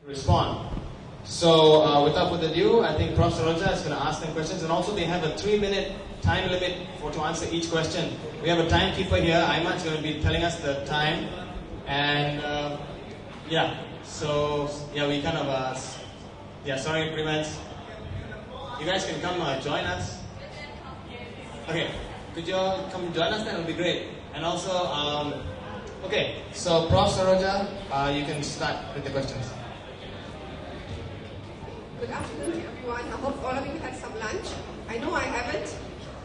respond. So without further ado, I think Prof. Saroja is going to ask them questions, and also they have a 3-minute time limit to answer each question. We have a timekeeper here. Aiman's going to be telling us the time, and we kind of sorry, agreements. You guys can come join us. Okay, could you come join us? Then it'll be great. And also, so Prof. Saroja, you can start with the questions. Good afternoon to everyone. I hope all of you had some lunch. I know I haven't,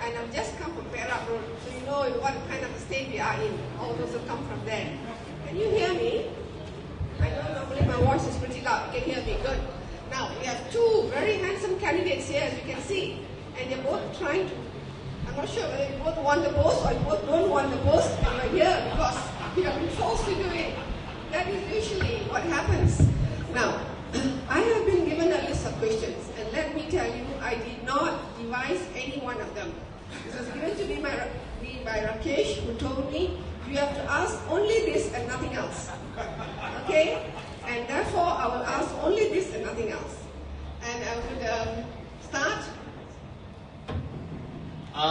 and I've just come from Perak Road, so you know what kind of a state we are in. All those who come from there. Can you hear me? I know normally my voice is pretty loud. You can hear me. Good. Now, we have two very handsome candidates here, as you can see, and they're both trying to, I'm not sure whether you both want the post or you both don't want the post, and you're here because you have been forced to do it. That is usually what happens. Now, I have been given a list of questions, and let me tell you, I did not devise any one of them. This was given to me by Rakesh, who told me, you have to ask only this and nothing else. Okay? And therefore, I will ask only this and nothing else. And I would start.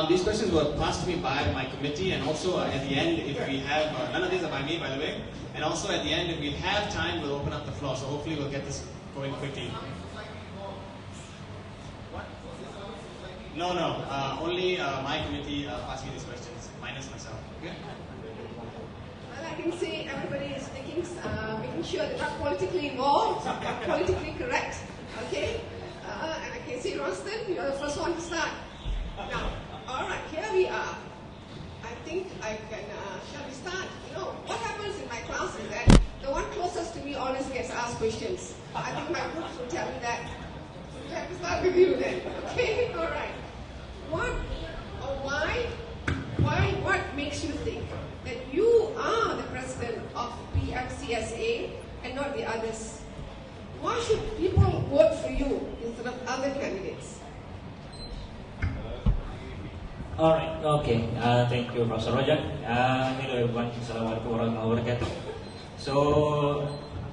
These questions were passed to me by my committee, and also at the end, if we have, none of these are by me, by the way, and also at the end, if we have time, we'll open up the floor, so hopefully we'll get this going quickly. No, only my committee passed me these questions, minus myself. Okay? Well, I can see everybody is making sure they're not politically involved, but politically correct. Okay? And I can see Ronston, you're the first one to start. Now, all right, here we are. I think I can, shall we start? You know, what happens in my class is that the one closest to me always gets asked questions. I think my groups will tell me that. So we have to start with you then. Okay? All right. What makes you think that you are the president of PMCSA and not the others? Why should people vote for you instead of other candidates? All right. Okay. Thank you, Prof. Saroja. Hello, everyone. Assalamualaikum warahmatullahi wabarakatuh. So,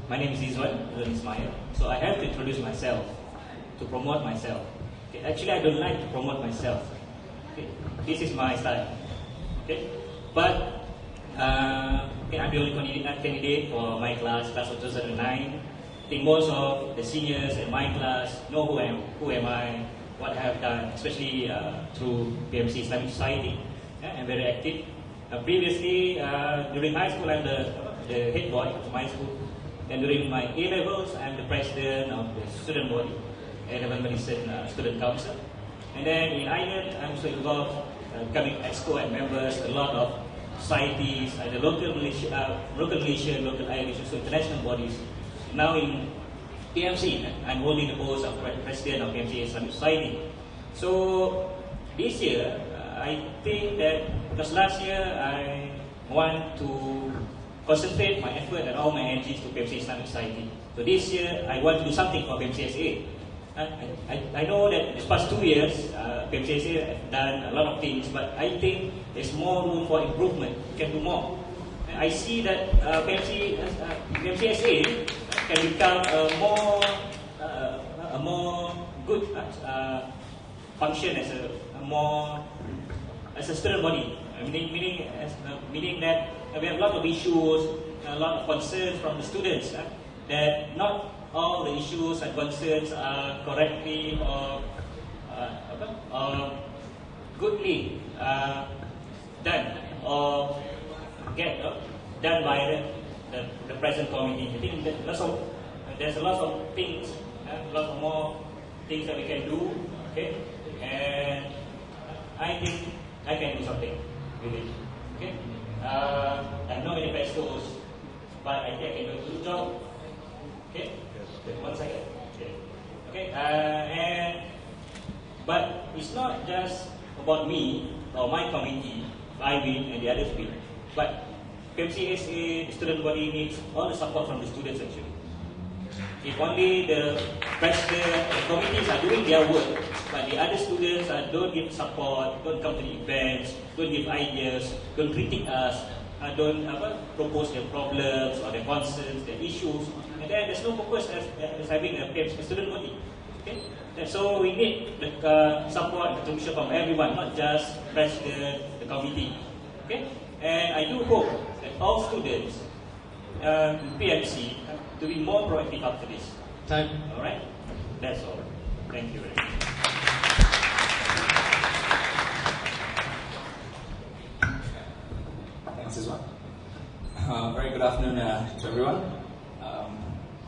my name is Izwan, Ismail. So, I have to introduce myself, to promote myself. Okay. Actually, I don't like to promote myself. Okay. This is my style. Okay. But, I'm the only candidate for my class of 2009. I think most of the seniors in my class know who am I, what I have done, especially through PMC Islamic Society. I'm very active. Previously, during high school, I'm the head boy of my school. And during my A-levels, I'm the president of the student body, Eleven Medicine Student Council. And then in INET, I'm also involved becoming EXCO and members, a lot of societies, the local Malaysian, local Irish, also international bodies. Now in PMC, I'm holding the post of president of PMC Islamic Society. So this year, I think that because last year I want to concentrate my effort and all my energies to PMC Islamic Society. So this year, I want to do something for PMCSA. I know that these past 2 years, PMCSA have done a lot of things, but I think there's more room for improvement. We can do more. I see that PMCSA can become a more good function as a student body. Meaning that we have a lot of issues, a lot of concerns from the students. That not all the issues and concerns are correctly or goodly done or done by the present committee. I think that there's a lot of things, a lot of more things that we can do. Okay, and I think I can do something with it. Okay, I have no manifestos, but I think I can do a good job. Okay, 1 second. Okay, but it's not just about me or my committee, I win and the others win, but PMCSA student body needs all the support from the students actually. If only the president and committees are doing their work, but the other students don't give support, don't come to the events, don't give ideas, don't critique us, don't propose their problems or their concerns, their issues, and then there's no purpose as having a student body. Okay? And so we need the support, the contribution from everyone, not just president, the committee. Okay? And I do hope that all students in PMC to be more proactive after this. Time. All right? That's all. Thank you very much. Thanks, Izwan. Very good afternoon to everyone.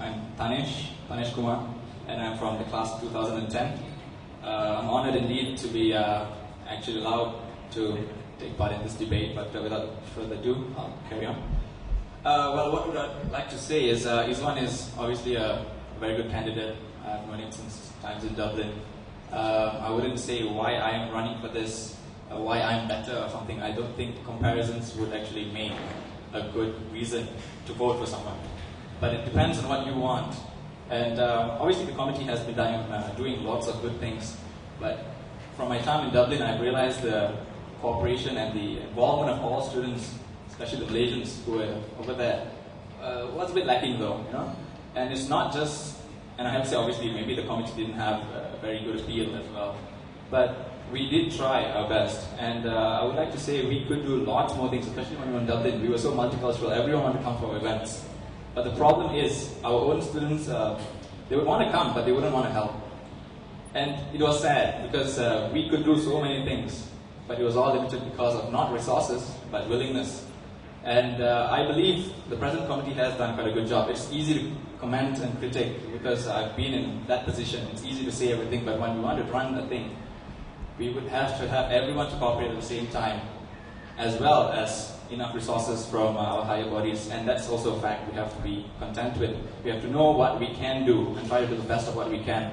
I'm Thanesh Kumar, and I'm from the class of 2010. I'm honored indeed to be actually allowed to take part in this debate, but without further ado, I'll carry on. Well, what would I like to say is Izwan is obviously a very good candidate. I've known him since times in Dublin. I wouldn't say why I am running for this, why I'm better or something. I don't think comparisons would actually make a good reason to vote for someone. But it depends on what you want. And obviously the committee has been doing lots of good things. But from my time in Dublin, I've realized the cooperation and the involvement of all students, especially the Malaysians who were over there, was a bit lacking though, you know. And it's not just, and I have to say obviously maybe the committee didn't have a very good appeal as well. But we did try our best, and I would like to say we could do lots more things, especially when we were in Dublin. We were so multicultural, everyone wanted to come for our events. But the problem is, our own students, they would want to come, but they wouldn't want to help. And it was sad, because we could do so many things, but it was all limited because of not resources, but willingness. And I believe the present committee has done quite a good job. It's easy to comment and critique, because I've been in that position. It's easy to say everything, but when we want to run the thing, we would have to have everyone to cooperate at the same time, as well as enough resources from our higher bodies, and that's also a fact we have to be content with. We have to know what we can do and try to do the best of what we can,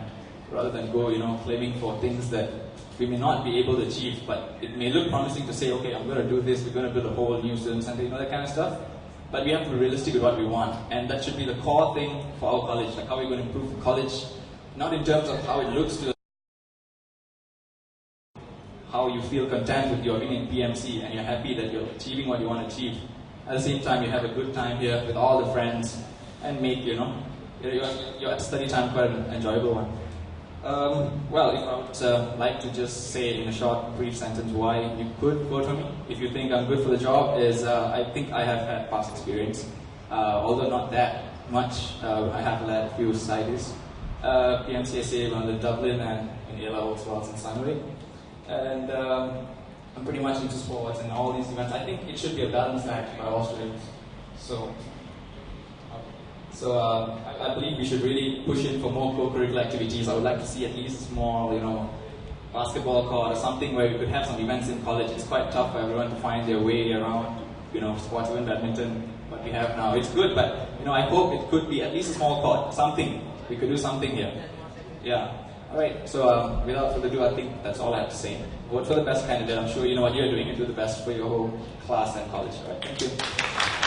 rather than go, you know, claiming for things that we may not be able to achieve, but it may look promising to say, okay, I'm going to do this, we're going to build a whole new student center, you know, that kind of stuff. But we have to be realistic with what we want, and that should be the core thing for our college, like how we're going to improve the college, not in terms of how it looks to how you feel content with your being in PMC and you're happy that you're achieving what you want to achieve. At the same time, you have a good time here with all the friends and make, you know, your study time quite an enjoyable one. Well, if I would like to just say in a short, brief sentence why you could vote for me, if you think I'm good for the job, is I think I have had past experience. Although not that much, I have led a few societies. PMCSA, one in Dublin, and in Ela as well as in Sunway. And I'm pretty much into sports and all these events. I think it should be a balanced act by all students. So I believe we should really push in for more co-curricular activities. I would like to see at least a small, you know, basketball court or something where we could have some events in college. It's quite tough for everyone to find their way around, you know, sports, even badminton, what we have now. It's good, but, you know, I hope it could be at least a small court, something. We could do something here. Yeah. Alright, so without further ado, I think that's all I have to say. Vote for the best candidate. I'm sure you know what you're doing and do the best for your whole class and college. Alright, thank you.